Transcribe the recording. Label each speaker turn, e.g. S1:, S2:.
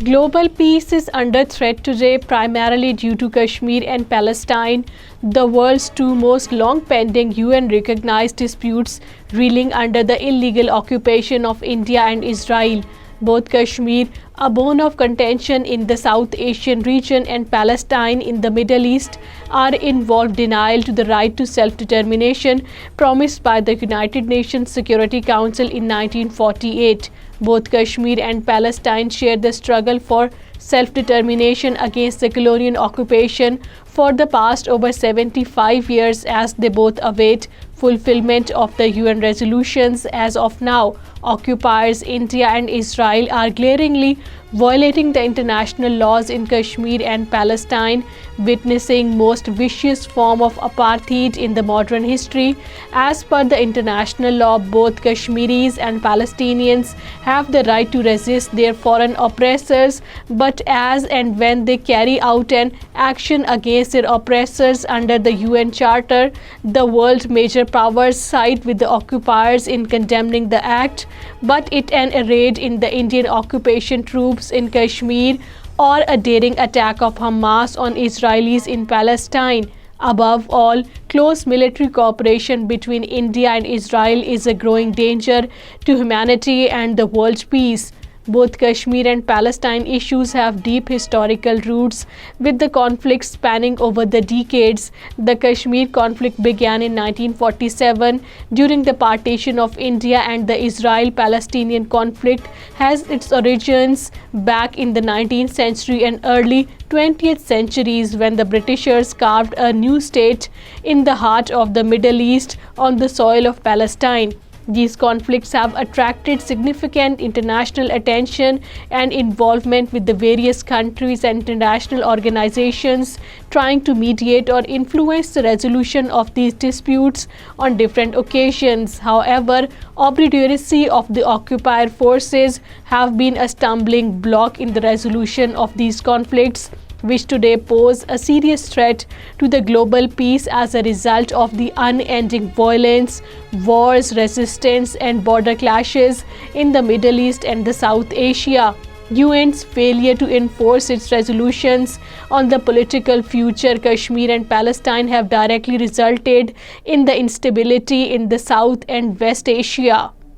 S1: Global peace is under threat today, primarily due to Kashmir and Palestine, the world's two most long-pending UN-recognized disputes reeling under the illegal occupation of India and Israel. Both Kashmir, a bone of contention in the South Asian region, and Palestine in the Middle East are involved denial to the right to self-determination promised by the United Nations Security Council in 1948. Both Kashmir and Palestine share the struggle for self-determination against the colonial occupation for the past over 75 years as they both await fulfillment of the UN resolutions. As of now, occupiers India and Israel are glaringly violating the international laws in Kashmir and Palestine, witnessing most vicious form of apartheid in the modern history. As per the international law, both Kashmiris and Palestinians have the right to resist their foreign oppressors, but as and when they carry out an action against their oppressors under the UN Charter, the world's major powers side with the occupiers in condemning the act, but it an raid in the Indian occupation troops in Kashmir or a daring attack of Hamas on Israelis in Palestine. Above all, close military cooperation between India and Israel is a growing danger to humanity and the world's peace. Both Kashmir and Palestine issues have deep historical roots, with the conflict spanning over the decades. The Kashmir conflict began in 1947 during the partition of India, and the Israel-Palestinian conflict has its origins back in the 19th century and early 20th centuries when the Britishers carved a new state in the heart of the Middle East on the soil of Palestine. These conflicts have attracted significant international attention and involvement, with the various countries and international organizations trying to mediate or influence the resolution of these disputes on different occasions. However, obduracy of the occupier forces have been a stumbling block in the resolution of these conflicts, which today pose a serious threat to the global peace as a result of the unending violence, wars, resistance, and border clashes in the Middle East and the South Asia. UN's failure to enforce its resolutions on the political future Kashmir and Palestine have directly resulted in the instability in the South and West Asia.